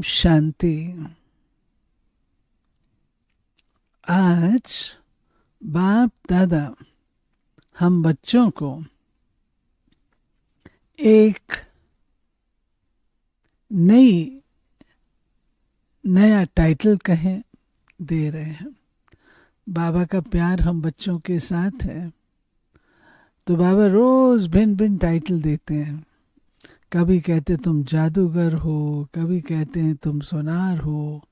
शांति। आज बाप दादा हम बच्चों को एक नया टाइटल कहें दे रहे हैं। बाबा का प्यार हम बच्चों के साथ है, तो बाबा रोज भिन्न भिन्न टाइटल देते हैं। कभी कहते तुम जादूगर हो, कभी कहते हैं तुम सोनार हो।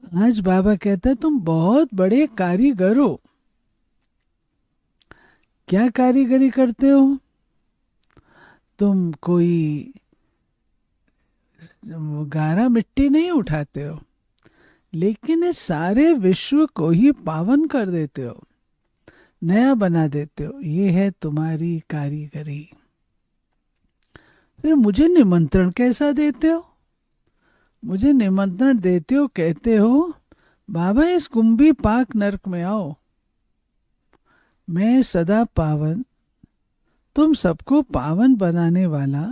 आज बाबा कहते हैं तुम बहुत बड़े कारीगर हो। क्या कारीगरी करते हो? तुम कोई गारा मिट्टी नहीं उठाते हो, लेकिन इस सारे विश्व को ही पावन कर देते हो, नया बना देते हो। ये है तुम्हारी कारीगरी। फिर मुझे निमंत्रण कैसा देते हो? मुझे निमंत्रण देते हो, कहते हो बाबा इस कुंभी पाक नरक में आओ, मैं सदा पावन, तुम सबको पावन बनाने वाला।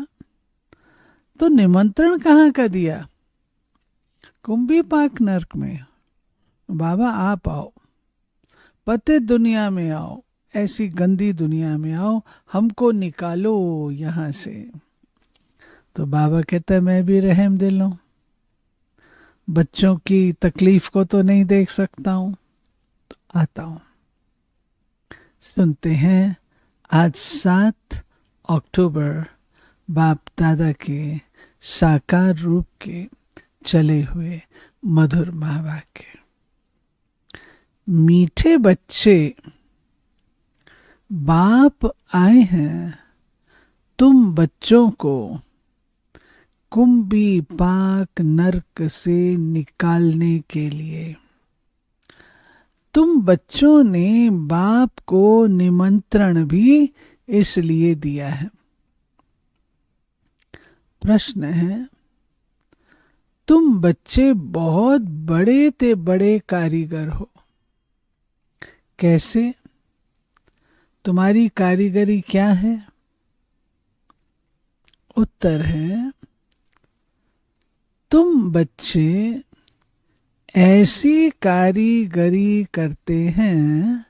तो निमंत्रण कहाँ का दिया? कुंभी पाक नरक में। बाबा आप आओ, पतित दुनिया में आओ, ऐसी गंदी दुनिया में आओ, हमको निकालो यहां से। तो बाबा कहता है मैं भी रहम दिल हूं, बच्चों की तकलीफ को तो नहीं देख सकता हूं, तो आता हूं। सुनते हैं आज 7 अक्टूबर बाप दादा के साकार रूप के चले हुए मधुर महावाक्य। मीठे बच्चे, बाप आए हैं तुम बच्चों को कुंभी पाक नरक से निकालने के लिए। तुम बच्चों ने बाप को निमंत्रण भी इसलिए दिया है। प्रश्न है, तुम बच्चे बहुत बड़े ते बड़े कारीगर हो, कैसे? तुम्हारी कारीगरी क्या है? उत्तर है, तुम बच्चे ऐसी कारीगरी करते हैं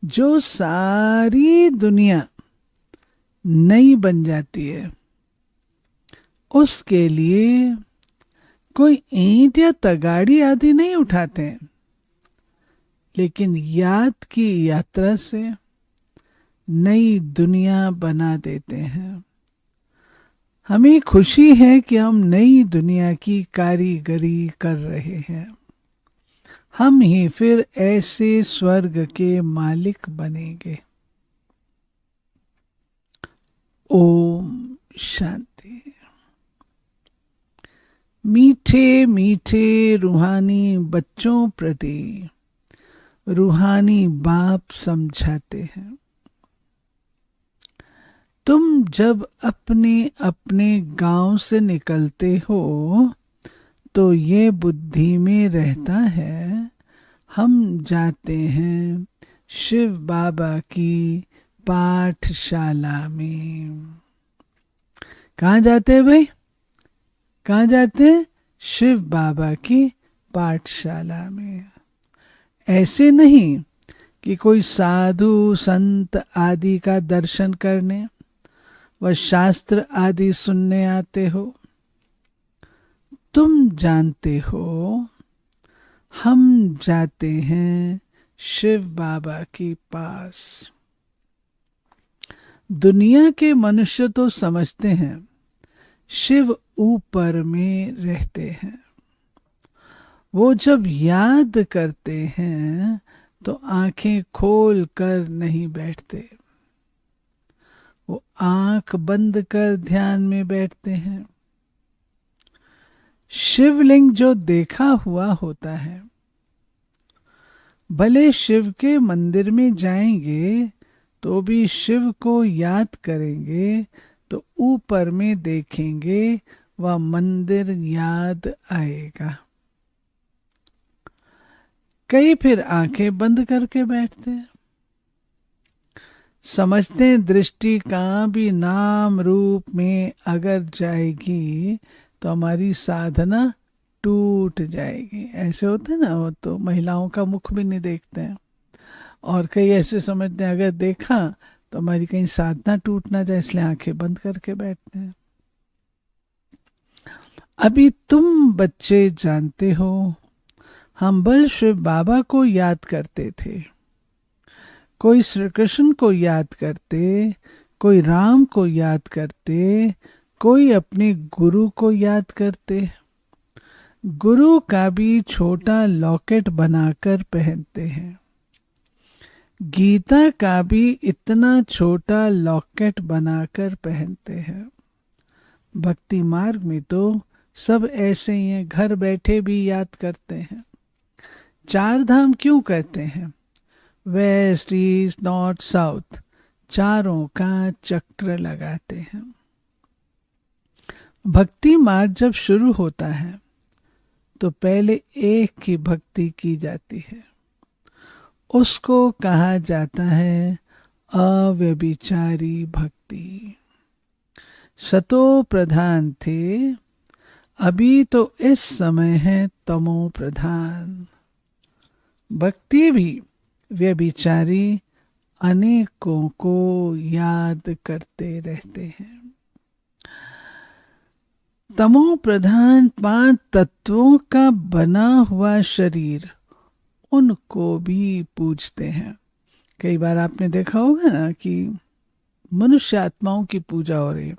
जो सारी दुनिया नई बन जाती है। उसके लिए कोई ईंट या तगाड़ी आदि नहीं उठाते हैं, लेकिन याद की यात्रा से नई दुनिया बना देते हैं। हमें खुशी है कि हम नई दुनिया की कारीगरी कर रहे हैं। हम ही फिर ऐसे स्वर्ग के मालिक बनेंगे। ओम शांति। मीठे मीठे रूहानी बच्चों प्रति रूहानी बाप समझाते हैं, तुम जब अपने अपने गांव से निकलते हो तो ये बुद्धि में रहता है हम जाते हैं शिव बाबा की पाठशाला में। कहाँ जाते हैं भाई? कहाँ जाते हैं? शिव बाबा की पाठशाला में। ऐसे नहीं कि कोई साधु संत आदि का दर्शन करने व शास्त्र आदि सुनने आते हो। तुम जानते हो हम जाते हैं शिव बाबा के पास। दुनिया के मनुष्य तो समझते हैं शिव ऊपर में रहते हैं। वो जब याद करते हैं तो आंखें खोल कर नहीं बैठते, वो आंख बंद कर ध्यान में बैठते हैं। शिवलिंग जो देखा हुआ होता है, भले शिव के मंदिर में जाएंगे तो भी शिव को याद करेंगे तो ऊपर में देखेंगे वह मंदिर याद आएगा। कई फिर आंखें बंद करके बैठते हैं, समझते हैं दृष्टि कहाँ भी नाम रूप में अगर जाएगी तो हमारी साधना टूट जाएगी। ऐसे होते हैं ना, वो तो महिलाओं का मुख भी नहीं देखते हैं, और कई ऐसे समझते हैं अगर देखा तो हमारी कहीं साधना टूट ना जाए, इसलिए आंखें बंद करके बैठते हैं। अभी तुम बच्चे जानते हो, हम बल शिव बाबा को याद करते थे, कोई श्री कृष्ण को याद करते, कोई राम को याद करते, कोई अपने गुरु को याद करते। गुरु का भी छोटा लॉकेट बनाकर पहनते हैं, गीता का भी इतना छोटा लॉकेट बनाकर पहनते हैं। भक्ति मार्ग में तो सब ऐसे ही हैं, घर बैठे भी याद करते हैं। चार धाम क्यों कहते हैं? वेस्ट, ईस्ट, नॉर्थ, साउथ, चारों का चक्र लगाते हैं। भक्ति मार्ग जब शुरू होता है तो पहले एक की भक्ति की जाती है, उसको कहा जाता है अव्यभिचारी भक्ति। सतो प्रधान थे, अभी तो इस समय है तमो प्रधान। भक्ति भी व्यभिचारी अनेकों को याद करते रहते हैं। तमो प्रधान 5 तत्वों का बना हुआ शरीर, उनको भी पूजते हैं। कई बार आपने देखा होगा ना कि मनुष्य आत्माओं की पूजा हो रही है,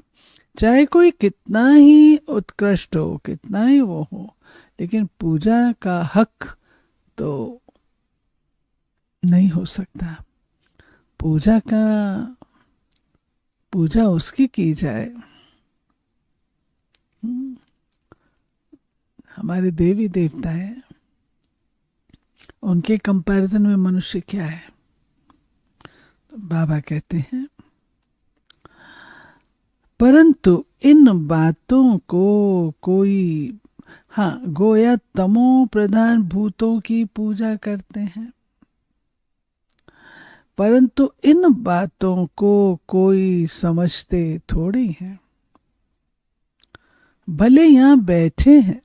चाहे कोई कितना ही उत्कृष्ट हो, कितना ही वो हो, लेकिन पूजा का हक तो नहीं हो सकता। पूजा उसकी की जाए। हमारे देवी देवता है, उनके कंपैरिजन में मनुष्य क्या है? तो बाबा कहते हैं, परंतु इन बातों को कोई, हाँ, गोया तमो प्रधान भूतों की पूजा करते हैं, परंतु इन बातों को कोई समझते थोड़ी है। भले यहां बैठे हैं,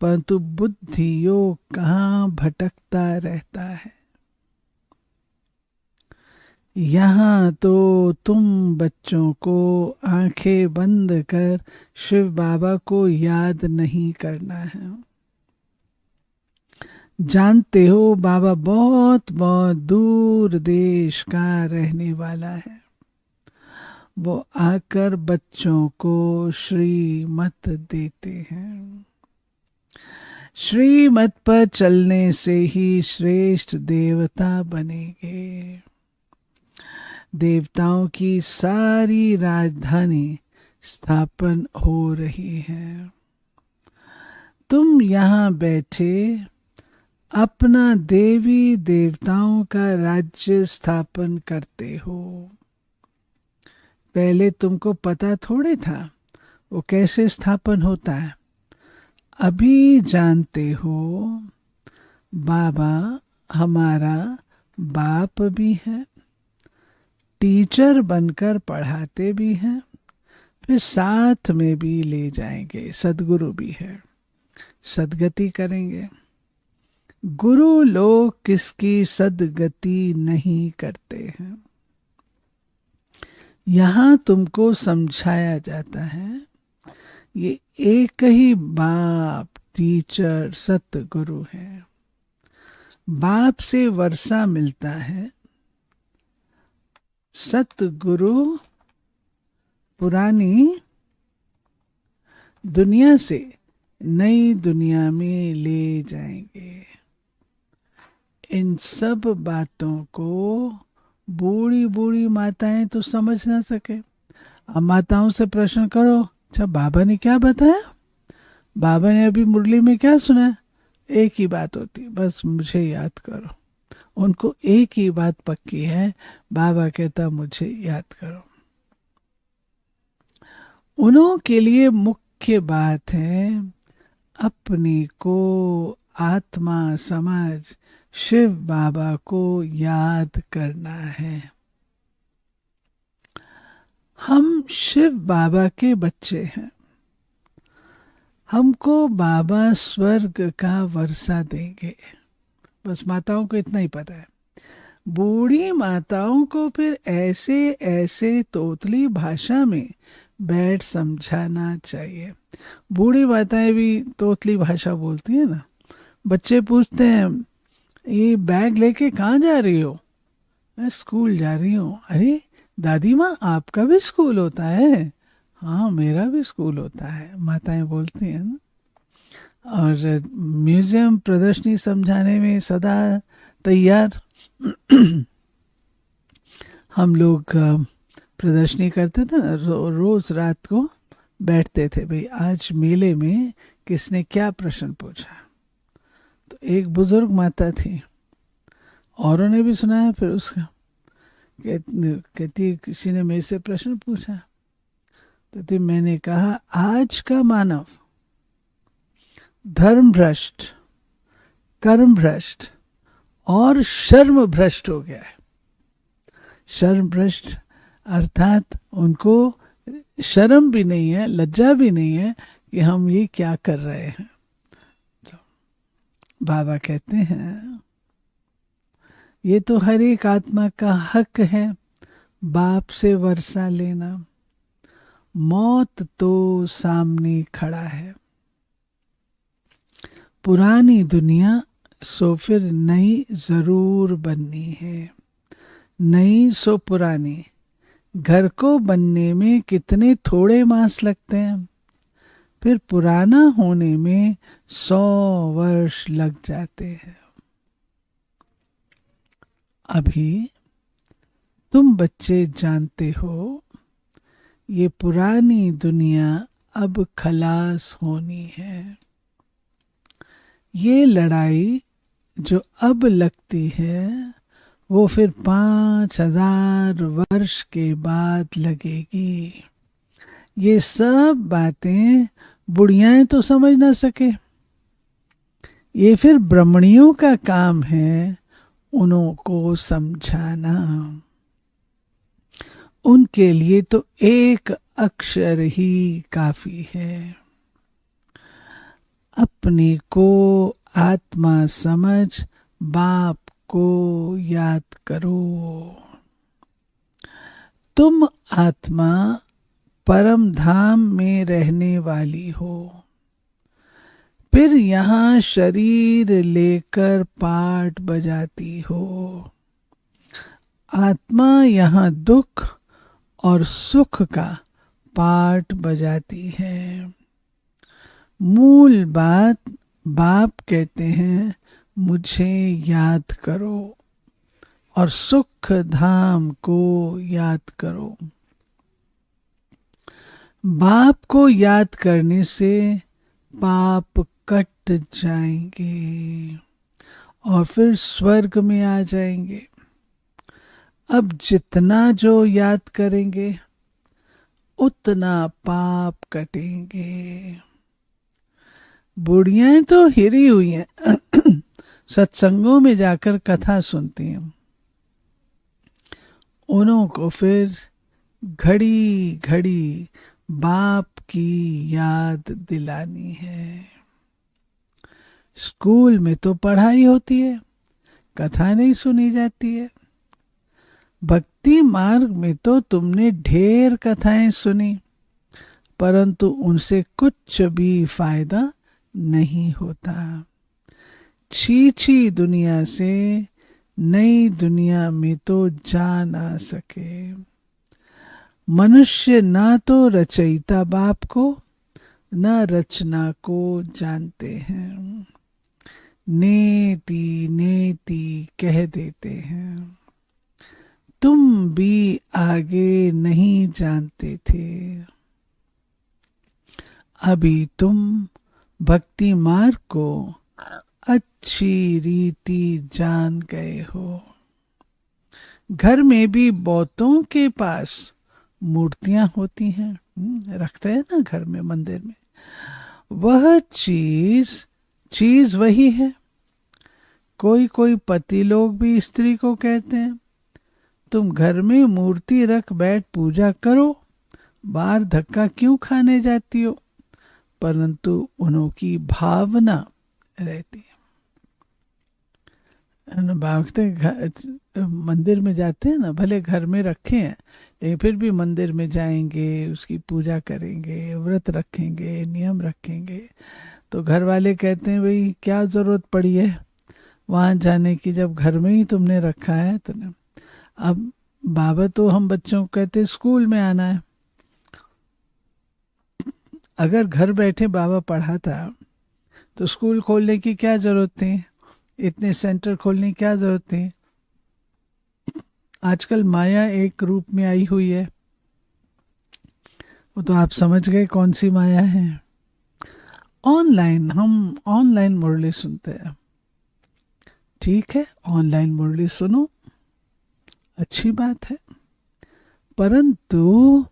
परंतु बुद्धि योग कहाँ भटकता रहता है। यहाँ तो तुम बच्चों को आंखें बंद कर शिव बाबा को याद नहीं करना है। जानते हो बाबा बहुत बहुत दूर देश का रहने वाला है, वो आकर बच्चों को श्रीमत देते हैं। श्रीमत पर चलने से ही श्रेष्ठ देवता बनेंगे। देवताओं की सारी राजधानी स्थापन हो रही है। तुम यहाँ बैठे अपना देवी देवताओं का राज्य स्थापन करते हो। पहले तुमको पता थोड़े था वो कैसे स्थापन होता है। अभी जानते हो बाबा हमारा बाप भी है, टीचर बनकर पढ़ाते भी हैं, फिर साथ में भी ले जाएंगे, सदगुरु भी है, सदगति करेंगे। गुरु लोग किसकी सदगति नहीं करते हैं। यहाँ तुमको समझाया जाता है ये एक ही बाप टीचर सतगुरु है। बाप से वर्षा मिलता है, सतगुरु पुरानी दुनिया से नई दुनिया में ले जाएंगे। इन सब बातों को बूढ़ी बूढ़ी माताएं तो समझ ना सके। अब माताओं से प्रश्न करो, अच्छा बाबा ने क्या बताया, बाबा ने अभी मुरली में क्या सुना? एक ही बात होती, बस मुझे याद करो। उनको एक ही बात पक्की है, बाबा कहता मुझे याद करो। उन्हों के लिए मुख्य बात है अपने को आत्मा समझ शिव बाबा को याद करना है। हम शिव बाबा के बच्चे हैं। हमको बाबा स्वर्ग का वर्षा देंगे। बस माताओं को इतना ही पता है। बूढ़ी माताओं को फिर ऐसे ऐसे तोतली भाषा में बैठ समझाना चाहिए। बूढ़ी माताएं भी तोतली भाषा बोलती है ना। बच्चे पूछते हैं ये बैग लेके कहाँ जा रही हो? मैं स्कूल जा रही हूँ। अरे दादी माँ आपका भी स्कूल होता है? हाँ मेरा भी स्कूल होता है, माताएं बोलती हैं ना। और म्यूजियम प्रदर्शनी समझाने में सदा तैयार। हम लोग प्रदर्शनी करते थे ना, रोज रात को बैठते थे, भाई आज मेले में किसने क्या प्रश्न पूछा। तो एक बुजुर्ग माता थी, औरों ने भी सुनाया, फिर उसका कहती किसी ने मेरे से प्रश्न पूछा तो मैंने कहा आज का मानव धर्म भ्रष्ट, कर्म भ्रष्ट और शर्म भ्रष्ट हो गया है। शर्म भ्रष्ट अर्थात उनको शर्म भी नहीं है, लज्जा भी नहीं है कि हम ये क्या कर रहे हैं। तो बाबा कहते हैं ये तो हर एक आत्मा का हक है बाप से वर्षा लेना। मौत तो सामने खड़ा है। पुरानी दुनिया सो फिर नई जरूर बननी है। नई सो पुरानी, घर को बनने में कितने थोड़े मास लगते हैं, फिर पुराना होने में 100 वर्ष लग जाते हैं। अभी तुम बच्चे जानते हो ये पुरानी दुनिया अब खलास होनी है। ये लड़ाई जो अब लगती है वो फिर 5000 वर्ष के बाद लगेगी। ये सब बातें बुढ़ियाएं तो समझ ना सके, ये फिर ब्रह्मणियों का काम है उनको समझाना। उनके लिए तो एक अक्षर ही काफी है। अपने को आत्मा समझ बाप को याद करो। तुम आत्मा परम धाम में रहने वाली हो, फिर यहाँ शरीर लेकर पाठ बजाती हो। आत्मा यहाँ दुख और सुख का पाठ बजाती है। मूल बात बाप कहते हैं मुझे याद करो और सुख धाम को याद करो। बाप को याद करने से पाप कट जाएंगे और फिर स्वर्ग में आ जाएंगे। अब जितना जो याद करेंगे उतना पाप कटेंगे। बुढ़ियां तो हिरी हुई हैं सत्संगों में जाकर कथा सुनती हैं। उन्हों को फिर घड़ी घड़ी बाप की याद दिलानी है। स्कूल में तो पढ़ाई होती है, कथा नहीं सुनी जाती है। भक्ति मार्ग में तो तुमने ढेर कथाएं सुनी, परंतु उनसे कुछ भी फायदा नहीं होता। छी दुनिया से नई दुनिया में तो जा ना सके। मनुष्य ना तो रचयिता बाप को न रचना को जानते हैं, नेति नेति कह देते हैं। तुम भी आगे नहीं जानते थे, अभी तुम भक्ति मार्ग को अच्छी रीति जान गए हो। घर में भी बहुतों के पास मूर्तियां होती हैं, रखते हैं ना घर में, मंदिर में। वह चीज वही है। कोई पति लोग भी स्त्री को कहते हैं तुम घर में मूर्ति रख बैठ पूजा करो, बाहर धक्का क्यों खाने जाती हो। परंतु उनकी भावना रहती है। भागते मंदिर में जाते हैं ना, भले घर में रखे हैं लेकिन फिर भी मंदिर में जाएंगे, उसकी पूजा करेंगे, व्रत रखेंगे, नियम रखेंगे। तो घर वाले कहते हैं भाई क्या ज़रूरत पड़ी है वहाँ जाने की, जब घर में ही तुमने रखा है। तो अब बाबा तो हम बच्चों को कहते हैं स्कूल में आना है। अगर घर बैठे बाबा पढ़ाता तो स्कूल खोलने की क्या ज़रूरत थी, इतने सेंटर खोलने की क्या ज़रूरत थी। आजकल माया एक रूप में आई हुई है, वो तो आप समझ गए कौन सी माया है। ऑनलाइन, हम ऑनलाइन मुरली सुनते हैं, ठीक है, ऑनलाइन मुरली सुनो, अच्छी बात है, परंतु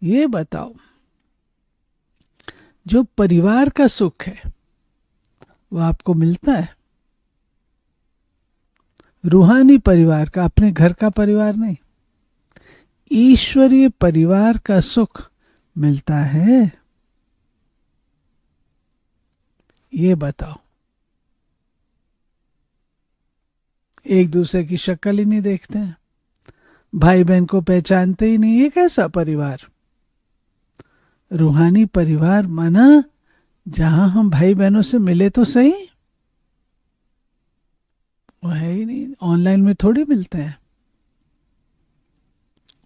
ये बताओ जो परिवार का सुख है वो आपको मिलता है? रूहानी परिवार का, अपने घर का परिवार नहीं, ईश्वरीय परिवार का सुख मिलता है? ये बताओ। एक दूसरे की शक्ल ही नहीं देखते हैं, भाई बहन को पहचानते ही नहीं, ये कैसा परिवार? रूहानी परिवार माना जहां हम भाई बहनों से मिले तो सही, वो है ही नहीं, ऑनलाइन में थोड़ी मिलते हैं।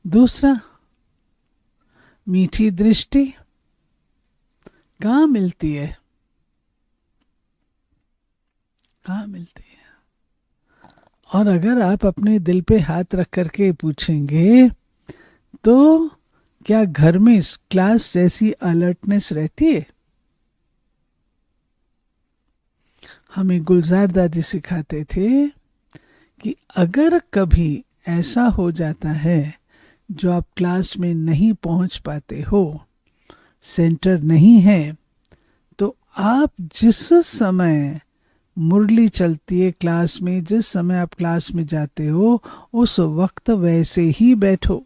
दूसरा, मीठी दृष्टि कहाँ मिलती है? कहाँ मिलती है? और अगर आप अपने दिल पे हाथ रख करके पूछेंगे तो क्या घर में इस क्लास जैसी अलर्टनेस रहती है? हमें गुलजार दादी सिखाते थे कि अगर कभी ऐसा हो जाता है जो आप क्लास में नहीं पहुंच पाते हो, सेंटर नहीं है, तो आप जिस समय मुरली चलती है क्लास में, जिस समय आप क्लास में जाते हो, उस वक्त वैसे ही बैठो,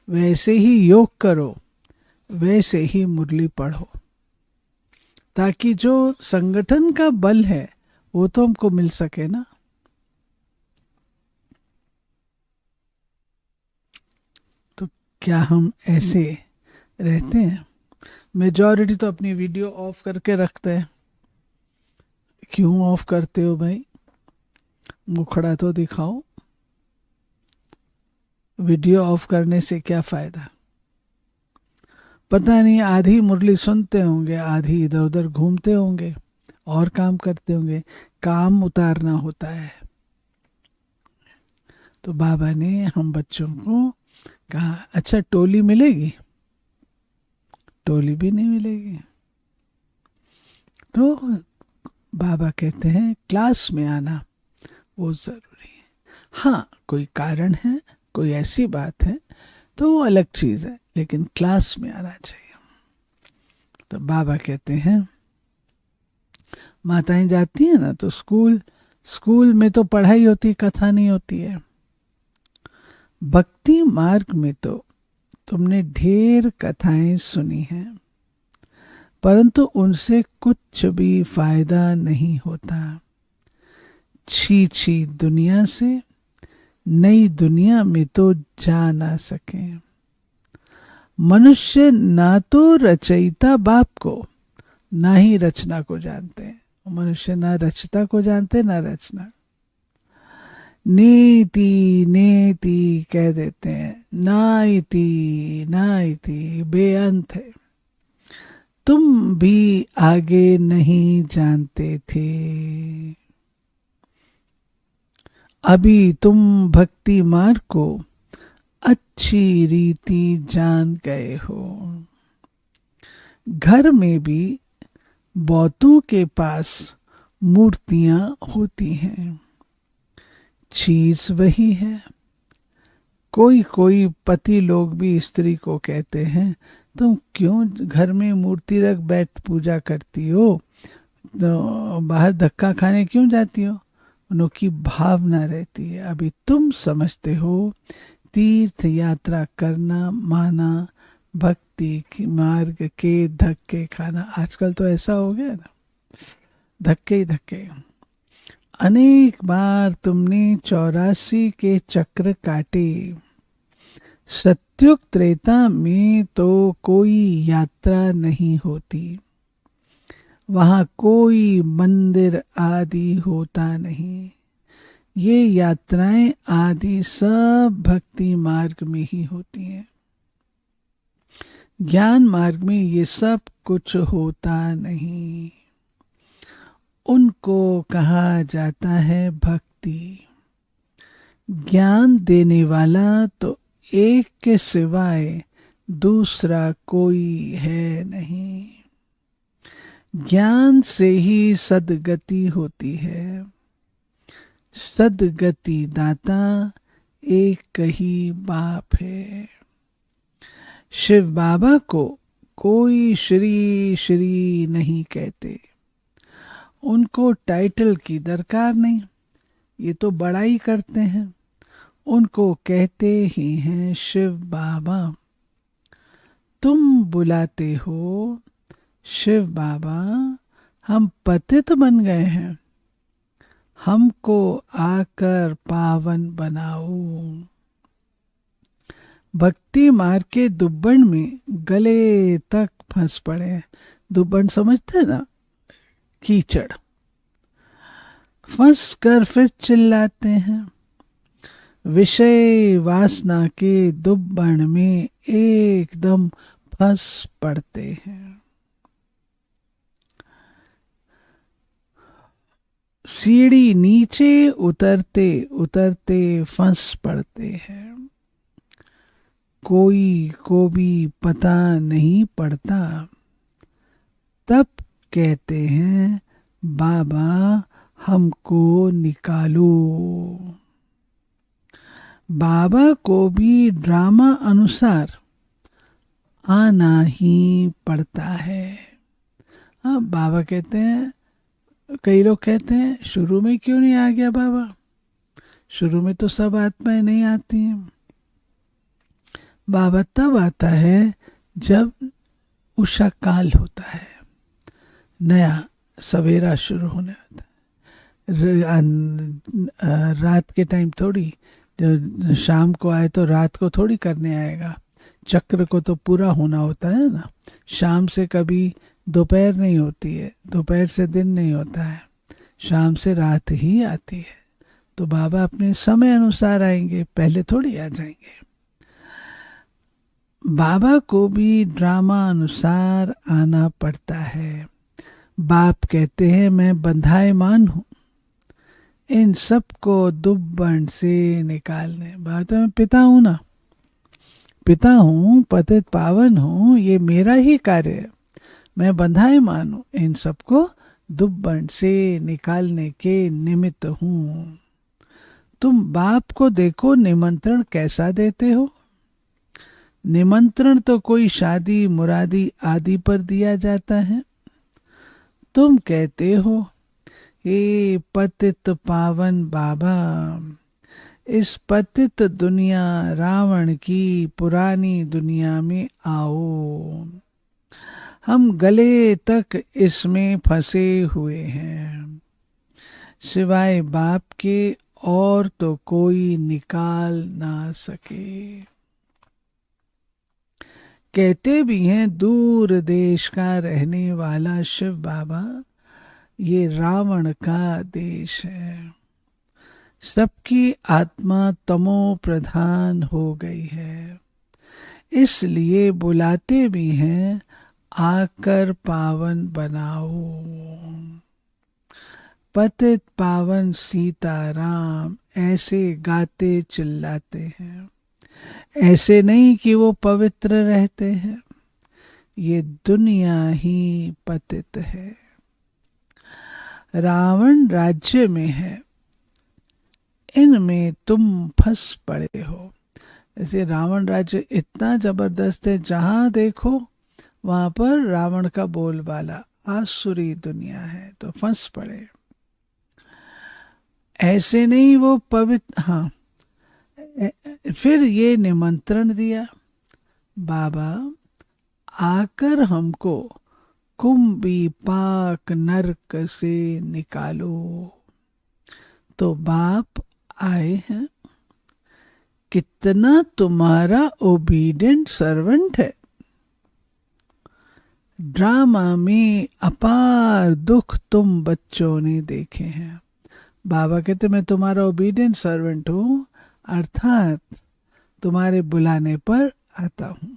वैसे ही योग करो, वैसे ही मुरली पढ़ो, ताकि जो संगठन का बल है वो तो हमको मिल सके ना। तो क्या हम ऐसे रहते हैं? मेजॉरिटी तो अपनी वीडियो ऑफ करके रखते हैं। क्यों ऑफ करते हो भाई? मुखड़ा तो दिखाओ। वीडियो ऑफ करने से क्या फायदा? पता नहीं, आधी मुरली सुनते होंगे, आधी इधर उधर घूमते होंगे और काम करते होंगे। काम उतारना होता है। तो बाबा ने हम बच्चों को कहा, अच्छा टोली मिलेगी? टोली भी नहीं मिलेगी। तो बाबा कहते हैं क्लास में आना वो जरूरी है। हाँ, कोई कारण है, कोई ऐसी बात है तो वो अलग चीज है, लेकिन क्लास में आना चाहिए। तो बाबा कहते हैं माताएं जाती हैं ना तो स्कूल में तो पढ़ाई होती है, कथा नहीं होती है। भक्ति मार्ग में तो तुमने ढेर कथाएं सुनी हैं, परंतु उनसे कुछ भी फायदा नहीं होता। छी दुनिया से नई दुनिया में तो जा ना सके। मनुष्य ना तो रचयिता बाप को ना ही रचना को जानते हैं। मनुष्य ना रचता को जानते ना रचना। नीति नेति कह देते हैं, नाइति नाइति बेअंत है। तुम भी आगे नहीं जानते थे, अभी तुम भक्ति मार्ग को अच्छी रीति जान गए हो। घर में भी बहुतों के पास मूर्तियां होती हैं, चीज वही है। कोई पति लोग भी स्त्री को कहते हैं, तुम क्यों घर में मूर्ति रख बैठ पूजा करती हो, तो बाहर धक्का खाने क्यों जाती हो? उनकी भावना रहती है। अभी तुम समझते हो तीर्थ यात्रा करना माना भक्ति की मार्ग के धक्के खाना। आजकल तो ऐसा हो गया ना, धक्के ही धक्के। अनेक बार तुमने 84 के चक्र काटे, सत्युग त्रेता में तो कोई यात्रा नहीं होती, वहां कोई मंदिर आदि होता नहीं। ये यात्राएं आदि सब भक्ति मार्ग में ही होती हैं। ज्ञान मार्ग में ये सब कुछ होता नहीं। उनको कहा जाता है भक्ति। ज्ञान देने वाला तो एक के सिवाय दूसरा कोई है नहीं। ज्ञान से ही सदगति होती है। सदगति दाता एक ही बाप है। शिव बाबा को कोई श्री श्री नहीं कहते, उनको टाइटल की दरकार नहीं, ये तो बड़ाई करते हैं। उनको कहते ही हैं शिव बाबा। तुम बुलाते हो शिव बाबा, हम पतित बन गए हैं, हमको आकर पावन बनाओ। भक्ति मार्ग के दुब्बन में गले तक फंस पड़े। दुब्बन समझते ना, कीचड़। फंस कर फिर चिल्लाते हैं। विषय वासना के दुब्बन में एकदम फंस पड़ते हैं। सीढ़ी नीचे उतरते उतरते फंस पड़ते हैं। कोई को भी पता नहीं पड़ता। तब कहते हैं बाबा हमको निकालो। बाबा को भी ड्रामा अनुसार आना ही पड़ता है। हाँ, बाबा कहते हैं, कई लोग कहते हैं शुरू में क्यों नहीं आ गया बाबा, शुरू में तो सब आत्माएं नहीं आती हैं। बाबा तब आता है जब उषा काल होता है, नया सवेरा शुरू होने होता है। रात के टाइम थोड़ी, जब शाम को आए तो रात को थोड़ी करने आएगा। चक्र को तो पूरा होना होता है ना। शाम से कभी दोपहर नहीं होती है, दोपहर से दिन नहीं होता है, शाम से रात ही आती है। तो बाबा अपने समय अनुसार आएंगे, पहले थोड़ी आ जाएंगे। बाबा को भी ड्रामा अनुसार आना पड़ता है। बाप कहते हैं मैं बंधायमान हूं इन सबको दुब्बन से निकालने। बात तो मैं पिता हूं ना, पिता हूं, पतित पावन हूं, ये मेरा ही कार्य है। मैं बंधायमान हूं, इन सबको दुब्बन से निकालने के निमित्त हूं। तुम बाप को देखो निमंत्रण कैसा देते हो। निमंत्रण तो कोई शादी मुरादी आदि पर दिया जाता है। तुम कहते हो हे पतित पावन बाबा, इस पतित दुनिया रावण की पुरानी दुनिया में आओ। हम गले तक इसमें फंसे हुए हैं, सिवाय बाप के और तो कोई निकाल ना सके। कहते भी हैं दूर देश का रहने वाला शिव बाबा ये रावण का देश है। सबकी आत्मा तमो प्रधान हो गई है, इसलिए बुलाते भी हैं आकर पावन बनाओ। पतित पावन सीताराम ऐसे गाते चिल्लाते हैं। ऐसे नहीं कि वो पवित्र रहते हैं, ये दुनिया ही पतित है। रावण राज्य में है, इनमें तुम फंस पड़े हो। ऐसे रावण राज्य इतना जबरदस्त है, जहां देखो वहां पर रावण का बोलबाला, आसुरी दुनिया है, तो फंस पड़े। ऐसे नहीं वो पवित्र। हाँ, फिर ये निमंत्रण दिया बाबा, आकर हमको कुंभी पाक नरक से निकालो। तो बाप आए हैं, कितना तुम्हारा ओबीडियंट सर्वेंट है। ड्रामा में अपार दुख तुम बच्चों ने देखे हैं। बाबा कहते मैं तुम्हारा ओबीडियंट सर्वेंट हूं, अर्थात तुम्हारे बुलाने पर आता हूं।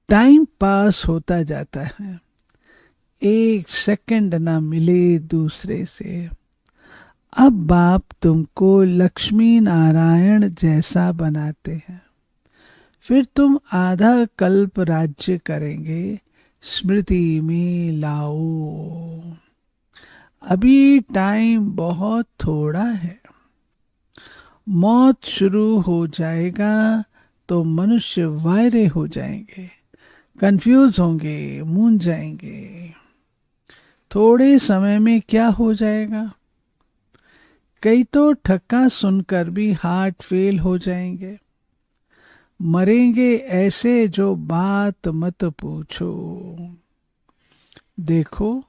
टाइम पास होता जाता है, एक सेकंड ना मिले दूसरे से। अब बाप तुमको लक्ष्मी नारायण जैसा बनाते हैं, फिर तुम आधा कल्प राज्य करेंगे, स्मृति में लाओ। अभी टाइम बहुत थोड़ा है, मौत शुरू हो जाएगा तो मनुष्य वायरे हो जाएंगे, कंफ्यूज होंगे, मूंझ जाएंगे। थोड़े समय में क्या हो जाएगा, कई तो ठक्का सुनकर भी हार्ट फेल हो जाएंगे, मरेंगे ऐसे जो बात मत पूछो। देखो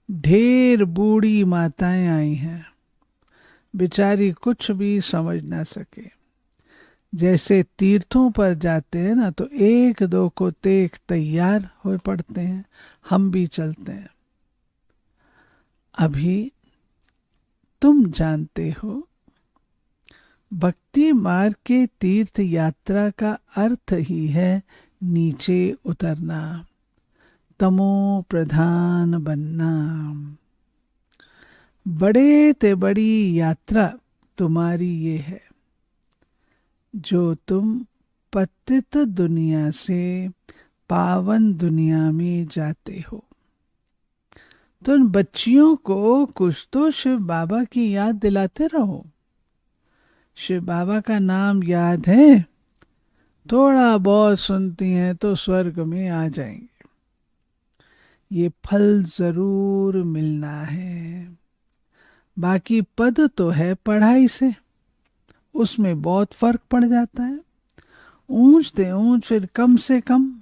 ढेर बूढ़ी माताएं आई हैं, बेचारी कुछ भी समझ ना सके। जैसे तीर्थों पर जाते हैं ना, तो एक दो को देख तैयार हो पड़ते हैं, हम भी चलते हैं। अभी तुम जानते हो भक्ति मार्ग के तीर्थ यात्रा का अर्थ ही है नीचे उतरना, तमो प्रधान बनना। बड़े ते बड़ी यात्रा तुम्हारी ये है, जो तुम पतित दुनिया से पावन दुनिया में जाते हो। तो उन बच्चियों को कुछ तो शिव बाबा की याद दिलाते रहो। शिव बाबा का नाम याद है, थोड़ा बहुत सुनती हैं तो स्वर्ग में आ जाएंगे। ये फल जरूर मिलना है। बाकी पद तो है पढ़ाई से, उसमें बहुत फर्क पड़ जाता है। ऊंच ते ऊंच, फिर कम से कम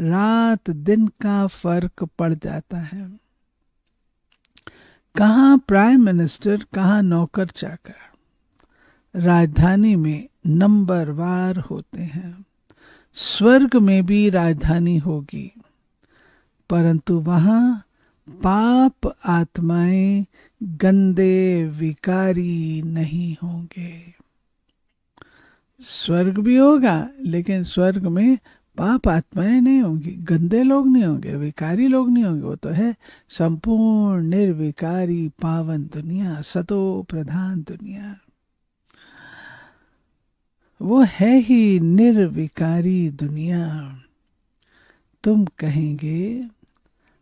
रात दिन का फर्क पड़ जाता है। कहाँ प्राइम मिनिस्टर, कहाँ नौकर चाकर। राजधानी में नंबर वार होते हैं, स्वर्ग में भी राजधानी होगी, परंतु वहां पाप आत्माएं गंदे विकारी नहीं होंगे। स्वर्ग भी होगा, लेकिन स्वर्ग में पाप आत्माएं नहीं होंगी, गंदे लोग नहीं होंगे, विकारी लोग नहीं होंगे। वो तो है संपूर्ण निर्विकारी पावन दुनिया, सतो प्रधान दुनिया। वो है ही निर्विकारी दुनिया। तुम कहेंगे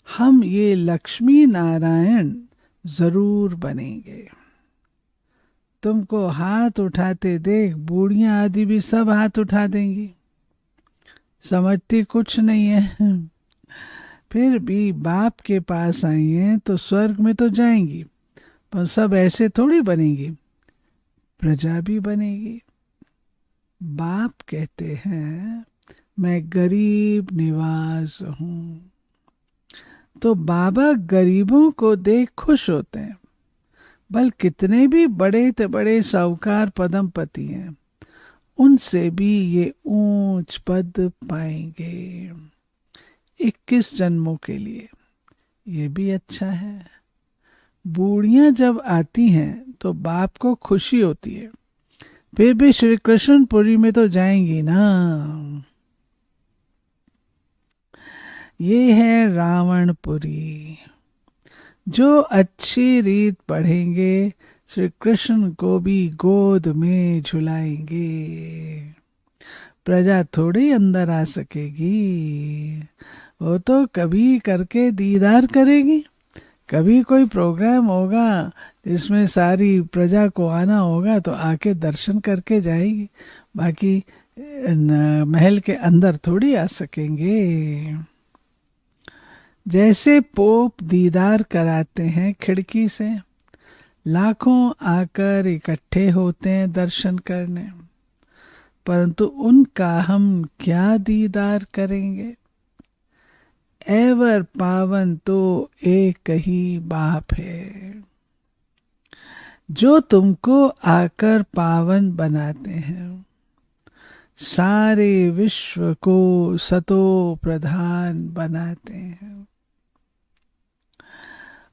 हम ये लक्ष्मी नारायण जरूर बनेंगे। तुमको हाथ उठाते देख बूढ़ियां आदि भी सब हाथ उठा देंगी, समझती कुछ नहीं है। फिर भी बाप के पास आई हैं तो स्वर्ग में तो जाएंगी, पर सब ऐसे थोड़ी बनेगी, प्रजा भी बनेगी। बाप कहते हैं मैं गरीब निवास हूं, तो बाबा गरीबों को देख खुश होते हैं। बल कितने भी बड़े ते बड़े साहूकार पदमपति हैं, उनसे भी ये ऊंच पद पाएंगे 21 जन्मों के लिए। ये भी अच्छा है। बूढ़ियां जब आती हैं तो बाप को खुशी होती है, फिर भी श्री कृष्णपुरी में तो जाएंगी ना। ये है रावणपुरी। जो अच्छी रीत पढ़ेंगे श्री कृष्ण को भी गोद में झुलाएंगे। प्रजा थोड़ी अंदर आ सकेगी, वो तो कभी करके दीदार करेगी। कभी कोई प्रोग्राम होगा जिसमें सारी प्रजा को आना होगा तो आके दर्शन करके जाएगी, बाकी महल के अंदर थोड़ी आ सकेंगे। जैसे पोप दीदार कराते हैं खिड़की से, लाखों आकर इकट्ठे होते हैं दर्शन करने। परंतु उनका हम क्या दीदार करेंगे। ऐवर पावन तो एक ही बाप है, जो तुमको आकर पावन बनाते हैं। सारे विश्व को सतो प्रधान बनाते हैं।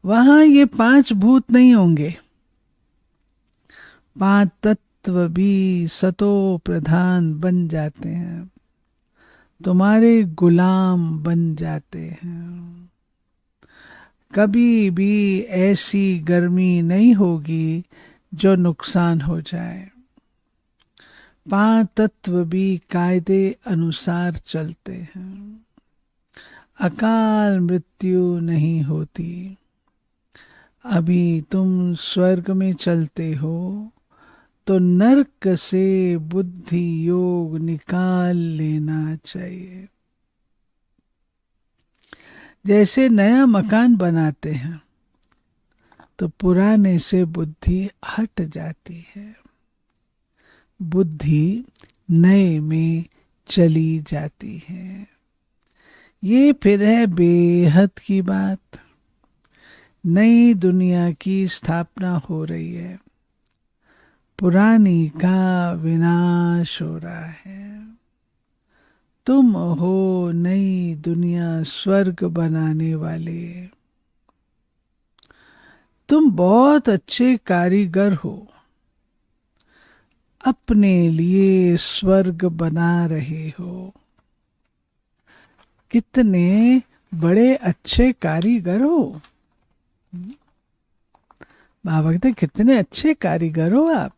वहां ये 5 भूत नहीं होंगे, 5 तत्व भी सतो प्रधान बन जाते हैं, तुम्हारे गुलाम बन जाते हैं। कभी भी ऐसी गर्मी नहीं होगी जो नुकसान हो जाए। 5 तत्व भी कायदे अनुसार चलते हैं। अकाल मृत्यु नहीं होती। अभी तुम स्वर्ग में चलते हो तो नरक से बुद्धि योग निकाल लेना चाहिए। जैसे नया मकान बनाते हैं तो पुराने से बुद्धि हट जाती है, बुद्धि नए में चली जाती है। ये फिर है बेहद की बात। नई दुनिया की स्थापना हो रही है, पुरानी का विनाश हो रहा है। तुम हो नई दुनिया स्वर्ग बनाने वाले। तुम बहुत अच्छे कारीगर हो, अपने लिए स्वर्ग बना रहे हो। कितने बड़े अच्छे कारीगर हो। बाबा कहते कितने अच्छे कारीगर हो आप।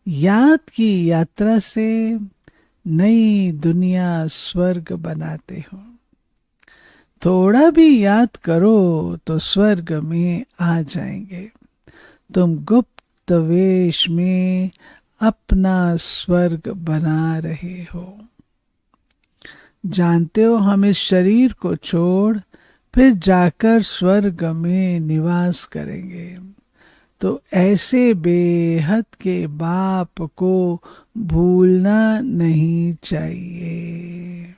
याद की यात्रा से नई दुनिया स्वर्ग बनाते हो। थोड़ा भी याद करो तो स्वर्ग में आ जाएंगे। तुम गुप्त वेश में अपना स्वर्ग बना रहे हो। जानते हो हम इस शरीर को छोड़ फिर जाकर स्वर्ग में निवास करेंगे। तो ऐसे बेहद के बाप को भूलना नहीं चाहिए।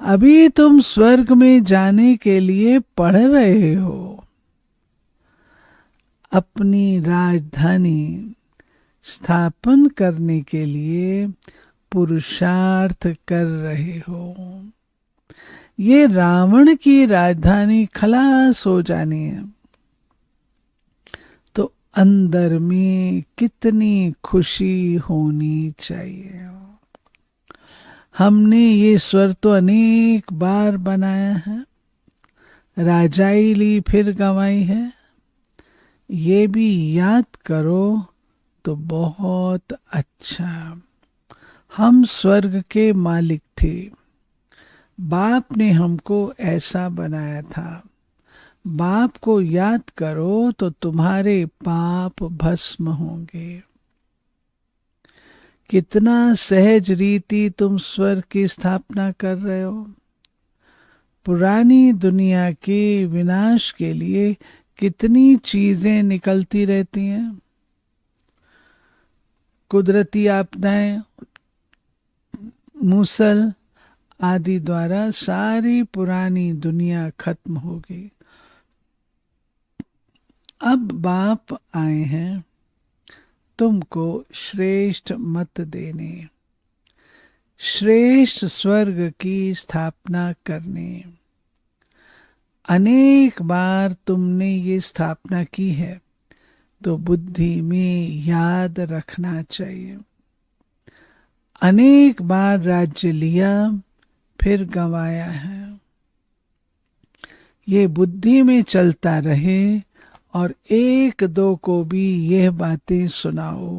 अभी तुम स्वर्ग में जाने के लिए पढ़ रहे हो, अपनी राजधानी स्थापन करने के लिए पुरुषार्थ कर रहे हो। ये रावण की राजधानी खलास हो जानी है तो अंदर में कितनी खुशी होनी चाहिए। हमने ये स्वर तो अनेक बार बनाया है, राजाई ली फिर गंवाई है। ये भी याद करो तो बहुत अच्छा। हम स्वर्ग के मालिक थे, बाप ने हमको ऐसा बनाया था। बाप को याद करो तो तुम्हारे पाप भस्म होंगे। कितना सहज रीति तुम स्वर्ग की स्थापना कर रहे हो। पुरानी दुनिया के विनाश के लिए कितनी चीजें निकलती रहती हैं। कुदरती आपदाएं, मूसल आदि द्वारा सारी पुरानी दुनिया खत्म हो गई। अब बाप आए हैं तुमको श्रेष्ठ मत देने, श्रेष्ठ स्वर्ग की स्थापना करने। अनेक बार तुमने ये स्थापना की है तो बुद्धि में याद रखना चाहिए। अनेक बार राज्य लिया फिर गंवाया है। ये बुद्धि में चलता रहे और एक दो को भी यह बातें सुनाओ।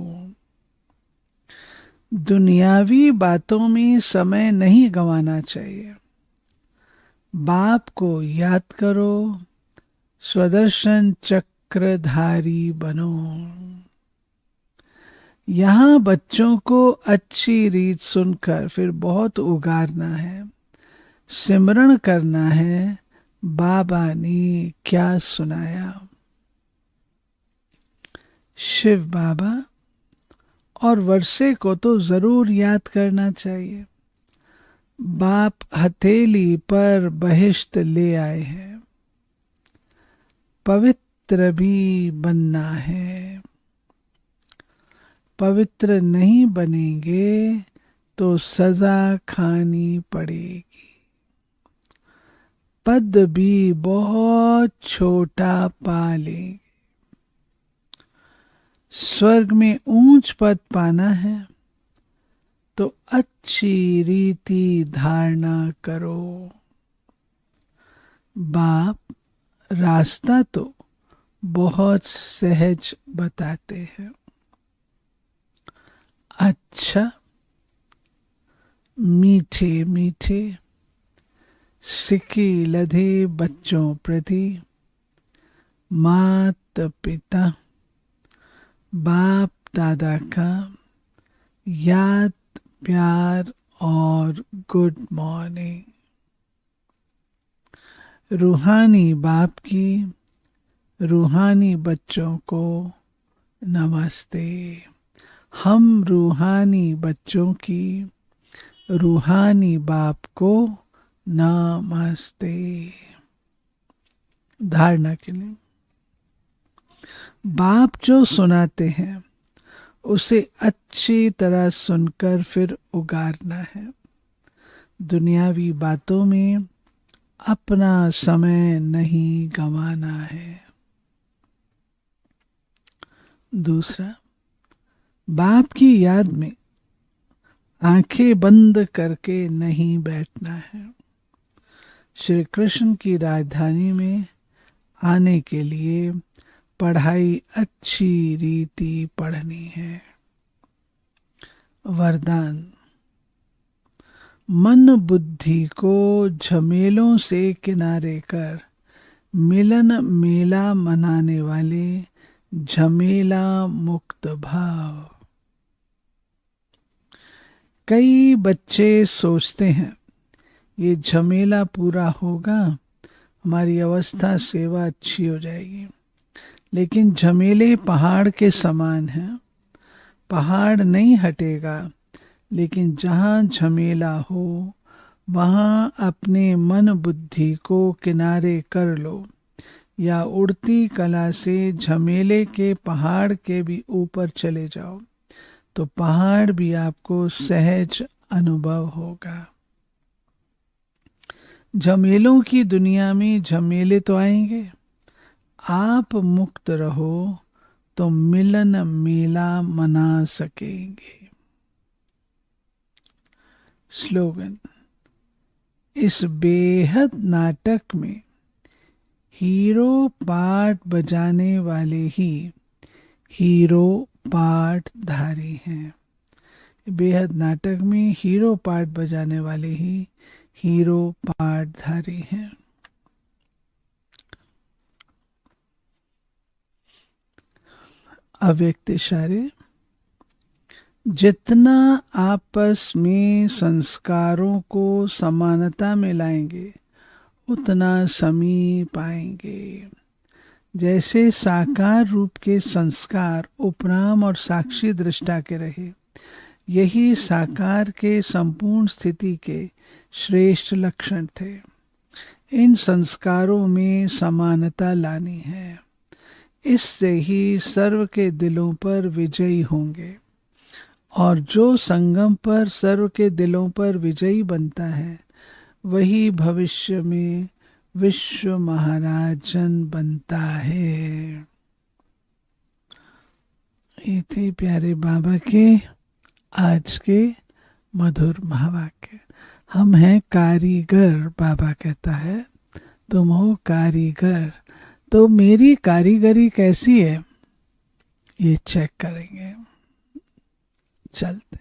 दुनियावी बातों में समय नहीं गंवाना चाहिए। बाप को याद करो, स्वदर्शन चक्रधारी बनो। यहाँ बच्चों को अच्छी रीत सुनकर फिर बहुत उगारना है, सिमरण करना है बाबा ने क्या सुनाया। शिव बाबा और वर्षे को तो जरूर याद करना चाहिए। बाप हथेली पर बहिश्त ले आए हैं, पवित्र भी बनना है। पवित्र नहीं बनेंगे तो सजा खानी पड़ेगी। पद भी बहुत छोटा पा लेंगे। स्वर्ग में ऊंच पद पाना है तो अच्छी रीति धारणा करो। बाप रास्ता तो बहुत सहज बताते हैं। अच्छा, मीठे मीठे सिक्के लधे बच्चों प्रति माता पिता बाप दादा का याद, प्यार और गुड मॉर्निंग। रूहानी बाप की रूहानी बच्चों को नमस्ते। हम रूहानी बच्चों की रूहानी बाप को नमस्ते। धारणा के लिए, बाप जो सुनाते हैं उसे अच्छी तरह सुनकर फिर उगारना है। दुनियावी बातों में अपना समय नहीं गंवाना है। दूसरा, बाप की याद में आंखें बंद करके नहीं बैठना है। श्री कृष्ण की राजधानी में आने के लिए पढ़ाई अच्छी रीति पढ़नी है। वरदान, मन बुद्धि को झमेलों से किनारे कर मिलन मेला मनाने वाले झमेला मुक्त भाव। कई बच्चे सोचते हैं ये झमेला पूरा होगा, हमारी अवस्था सेवा अच्छी हो जाएगी। लेकिन झमेले पहाड़ के समान हैं। पहाड़ नहीं हटेगा, लेकिन जहाँ झमेला हो वहाँ अपने मन बुद्धि को किनारे कर लो, या उड़ती कला से झमेले के पहाड़ के भी ऊपर चले जाओ, तो पहाड़ भी आपको सहज अनुभव होगा। झमेलों की दुनिया में झमेले तो आएंगे, आप मुक्त रहो तो मिलन मेला मना सकेंगे। स्लोगन, इस बेहद नाटक में हीरो पार्ट बजाने वाले ही हीरो पार्टधारी हैं। बेहद नाटक में हीरो पार्ट बजाने वाले ही हीरो पार्टधारी हैं। अव्यक्त इशारे, जितना आपस में संस्कारों को समानता में लाएंगे उतना समीप आएंगे। जैसे साकार रूप के संस्कार उपराम और साक्षी दृष्टा के रहे, यही साकार के संपूर्ण स्थिति के श्रेष्ठ लक्षण थे। इन संस्कारों में समानता लानी है, इससे ही सर्व के दिलों पर विजयी होंगे। और जो संगम पर सर्व के दिलों पर विजयी बनता है वही भविष्य में विश्व महाराजन बनता है। ये थे प्यारे बाबा के आज के मधुर महावाक्य। हम हैं कारीगर, बाबा कहता है तुम हो कारीगर। तो मेरी कारीगरी कैसी है ये चेक करेंगे। चलते